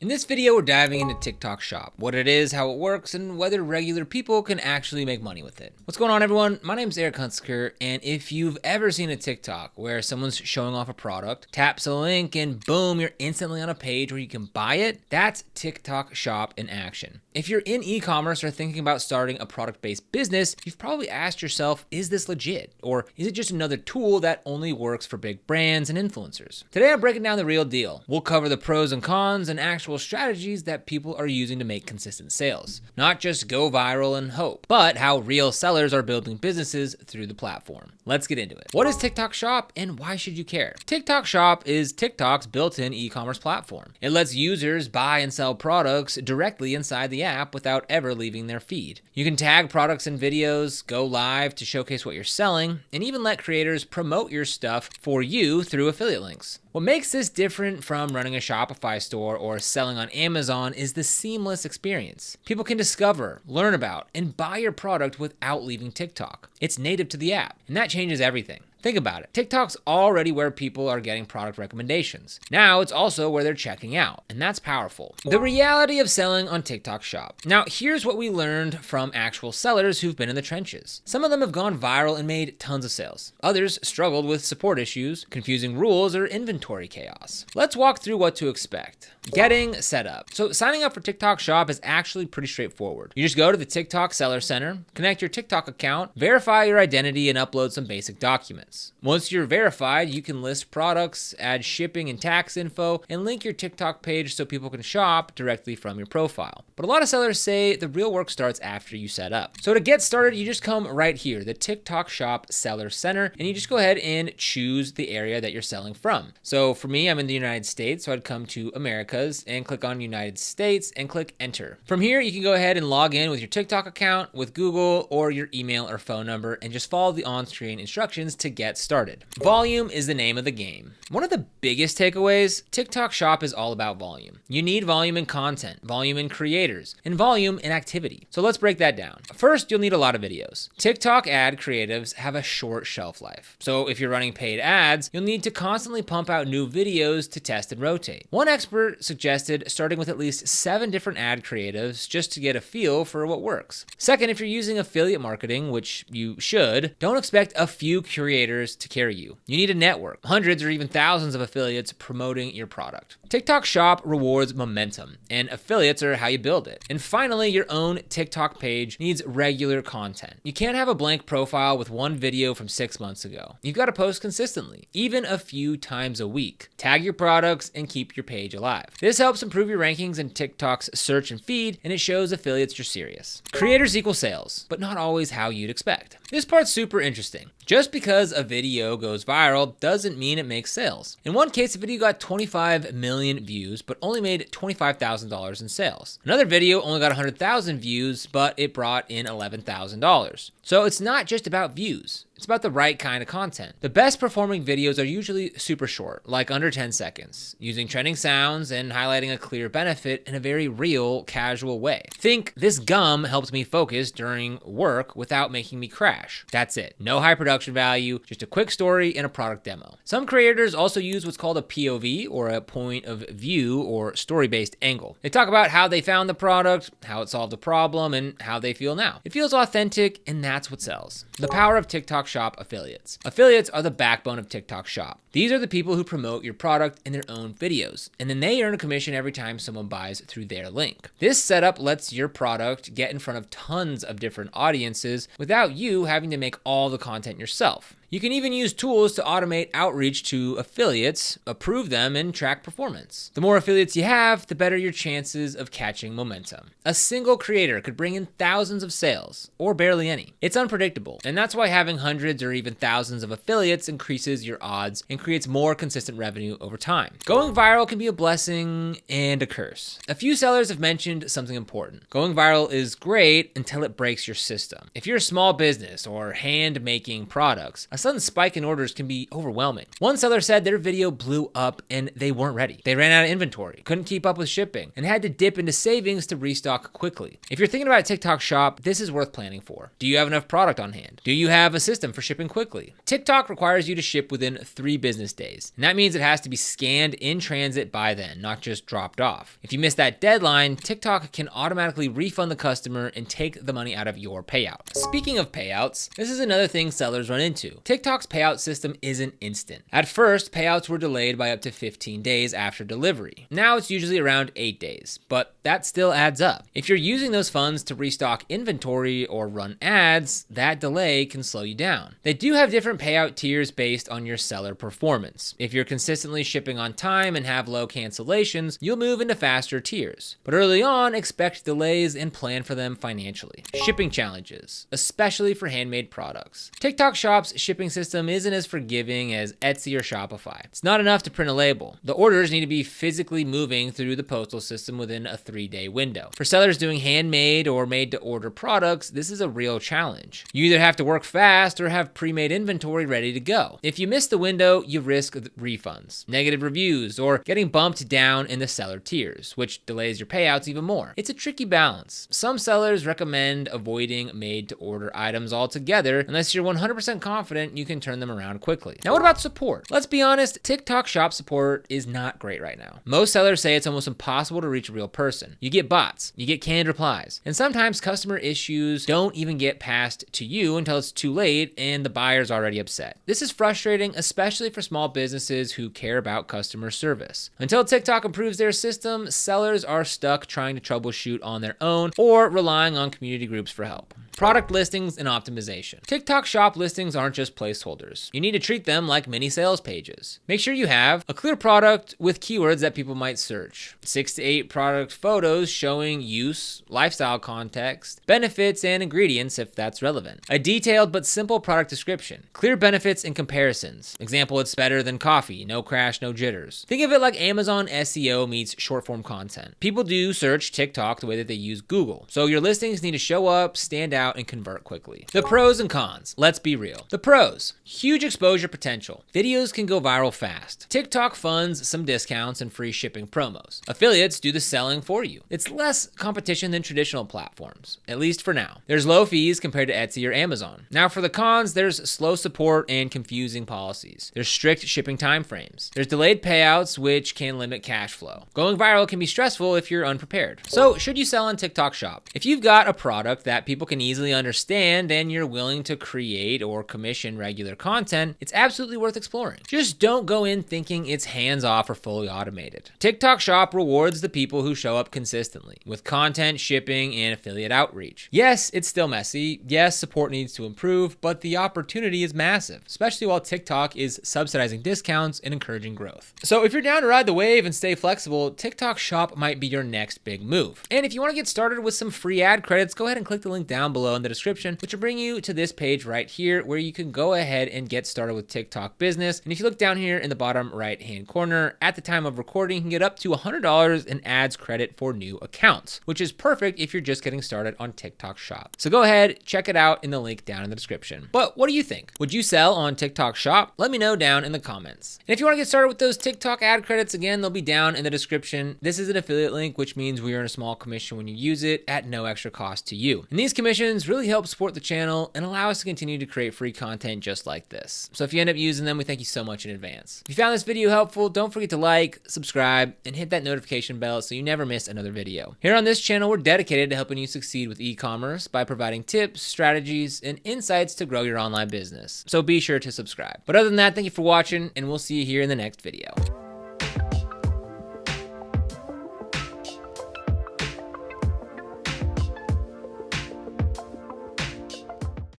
In this video, we're diving into TikTok Shop, what it is, how it works, and whether regular people can actually make money with it. What's going on, everyone? My name's Eric Hunsaker, and if you've ever seen a TikTok where someone's showing off a product, taps a link, and boom, you're instantly on a page where you can buy it, that's TikTok Shop in action. If you're in e-commerce or thinking about starting a product-based business, you've probably asked yourself, is this legit? Or is it just another tool that only works for big brands and influencers? Today, I'm breaking down the real deal. We'll cover the pros and cons and actual strategies that people are using to make consistent sales. Not just go viral and hope, but how real sellers are building businesses through the platform. Let's get into it. What is TikTok Shop and why should you care? TikTok Shop is TikTok's built-in e-commerce platform. It lets users buy and sell products directly inside the app without ever leaving their feed. You can tag products in videos, go live to showcase what you're selling, and even let creators promote your stuff for you through affiliate links. What makes this different from running a Shopify store or selling on Amazon is the seamless experience. People can discover, learn about, and buy your product without leaving TikTok. It's native to the app, and that changes everything. Think about it. TikTok's already where people are getting product recommendations. Now it's also where they're checking out, and that's powerful. The reality of selling on TikTok Shop. Now, here's what we learned from actual sellers who've been in the trenches. Some of them have gone viral and made tons of sales. Others struggled with support issues, confusing rules, or inventory chaos. Let's walk through what to expect. Getting set up. So signing up for TikTok Shop is actually pretty straightforward. You just go to the TikTok Seller Center, connect your TikTok account, verify your identity, and upload some basic documents. Once you're verified, you can list products, add shipping and tax info, and link your TikTok page so people can shop directly from your profile. But a lot of sellers say the real work starts after you set up. So to get started, you just come right here, the TikTok Shop Seller Center, and you just go ahead and choose the area that you're selling from. So for me, I'm in the United States, so I'd come to Americas and click on United States and click Enter. From here, you can go ahead and log in with your TikTok account, with Google, or your email or phone number, and just follow the on-screen instructions to get started. Volume is the name of the game. One of the biggest takeaways, TikTok Shop is all about volume. You need volume in content, volume in creators, and volume in activity. So let's break that down. First, you'll need a lot of videos. TikTok ad creatives have a short shelf life. So if you're running paid ads, you'll need to constantly pump out new videos to test and rotate. One expert suggested starting with at least 7 different ad creatives just to get a feel for what works. Second, if you're using affiliate marketing, which you should, don't expect a few creators to carry you. You need a network, hundreds or even thousands of affiliates promoting your product. TikTok Shop rewards momentum, and affiliates are how you build it. And finally, your own TikTok page needs regular content. You can't have a blank profile with one video from 6 months ago. You've got to post consistently, even a few times a week. Tag your products and keep your page alive. This helps improve your rankings in TikTok's search and feed, and it shows affiliates you're serious. Creators equal sales, but not always how you'd expect. This part's super interesting. Just because a video goes viral doesn't mean it makes sales. In one case, a video got 25 million views, but only made $25,000 in sales. Another video only got 100,000 views, but it brought in $11,000. So it's not just about views. It's about the right kind of content. The best performing videos are usually super short, like under 10 seconds, using trending sounds and highlighting a clear benefit in a very real, casual way. Think, this gum helped me focus during work without making me crash. That's it. No high production value, just a quick story and a product demo. Some creators also use what's called a POV, or a point of view, or story-based angle. They talk about how they found the product, how it solved a problem, and how they feel now. It feels authentic, and that's what sells. The power of TikTok Shop affiliates. Affiliates are the backbone of TikTok Shop. These are the people who promote your product in their own videos, and then they earn a commission every time someone buys through their link. This setup lets your product get in front of tons of different audiences without you having to make all the content yourself. You can even use tools to automate outreach to affiliates, approve them, and track performance. The more affiliates you have, the better your chances of catching momentum. A single creator could bring in thousands of sales, or barely any. It's unpredictable, and that's why having hundreds or even thousands of affiliates increases your odds and creates more consistent revenue over time. Going viral can be a blessing and a curse. A few sellers have mentioned something important. Going viral is great until it breaks your system. If you're a small business or hand-making products, a sudden spike in orders can be overwhelming. One seller said their video blew up and they weren't ready. They ran out of inventory, couldn't keep up with shipping, and had to dip into savings to restock quickly. If you're thinking about a TikTok shop, this is worth planning for. Do you have enough product on hand? Do you have a system for shipping quickly? TikTok requires you to ship within 3 business days, and that means it has to be scanned in transit by then, not just dropped off. If you miss that deadline, TikTok can automatically refund the customer and take the money out of your payout. Speaking of payouts, this is another thing sellers run into. TikTok's payout system isn't instant. At first, payouts were delayed by up to 15 days after delivery. Now it's usually around 8 days, but that still adds up. If you're using those funds to restock inventory or run ads, that delay can slow you down. They do have different payout tiers based on your seller performance. If you're consistently shipping on time and have low cancellations, you'll move into faster tiers. But early on, expect delays and plan for them financially. Shipping challenges, especially for handmade products. TikTok Shop's shipping system isn't as forgiving as Etsy or Shopify. It's not enough to print a label. The orders need to be physically moving through the postal system within a 3-day window. For sellers doing handmade or made-to-order products, this is a real challenge. You either have to work fast or have pre-made inventory ready to go. If you miss the window, you risk refunds, negative reviews, or getting bumped down in the seller tiers, which delays your payouts even more. It's a tricky balance. Some sellers recommend avoiding made-to-order items altogether unless you're 100% confident you can turn them around quickly. Now, what about support? Let's be honest, TikTok Shop support is not great right now. Most sellers say it's almost impossible to reach a real person. You get bots, you get canned replies, and sometimes customer issues don't even get passed to you until it's too late and the buyer's already upset. This is frustrating, especially for small businesses who care about customer service. Until TikTok improves their system, sellers are stuck trying to troubleshoot on their own or relying on community groups for help. Product listings and optimization. TikTok Shop listings aren't just placeholders. You need to treat them like mini sales pages. Make sure you have a clear product with keywords that people might search, 6 to 8 product photos showing use, lifestyle context, benefits, and ingredients if that's relevant, a detailed but simple product description, clear benefits and comparisons. Example, it's better than coffee, no crash, no jitters. Think of it like Amazon SEO meets short form content. People do search TikTok the way that they use Google, so your listings need to show up, stand out, and convert quickly. The pros and cons. Let's be real. The pros: huge exposure potential. Videos can go viral fast. TikTok funds some discounts and free shipping promos. Affiliates do the selling for you. It's less competition than traditional platforms, at least for now. There's low fees compared to Etsy or Amazon. Now for the cons, there's slow support and confusing policies. There's strict shipping timeframes. There's delayed payouts, which can limit cash flow. Going viral can be stressful if you're unprepared. So should you sell on TikTok Shop? If you've got a product that people can easily understand and you're willing to create or commission regular content, it's absolutely worth exploring. Just don't go in thinking it's hands-off or fully automated. TikTok Shop rewards the people who show up consistently with content, shipping, and affiliate outreach. Yes, it's still messy. Yes, support needs to improve, but the opportunity is massive, especially while TikTok is subsidizing discounts and encouraging growth. So if you're down to ride the wave and stay flexible, TikTok Shop might be your next big move. And if you want to get started with some free ad credits, go ahead and click the link down below in the description, which will bring you to this page right here where you can go ahead and get started with TikTok business. And if you look down here in the bottom right hand corner, at the time of recording, you can get up to $100 in ads credit for new accounts, which is perfect if you're just getting started on TikTok Shop. So go ahead, check it out in the link down in the description. But what do you think? Would you sell on TikTok Shop? Let me know down in the comments. And if you want to get started with those TikTok ad credits, again, they'll be down in the description. This is an affiliate link, which means we earn a small commission when you use it at no extra cost to you. And these commissions really help support the channel and allow us to continue to create free content just like this. So if you end up using them, we thank you so much in advance. If you found this video helpful, don't forget to like, subscribe, and hit that notification bell so you never miss another video. Here on this channel, we're dedicated to helping you succeed with e-commerce by providing tips, strategies, and insights to grow your online business. So be sure to subscribe. But other than that, thank you for watching, and we'll see you here in the next video.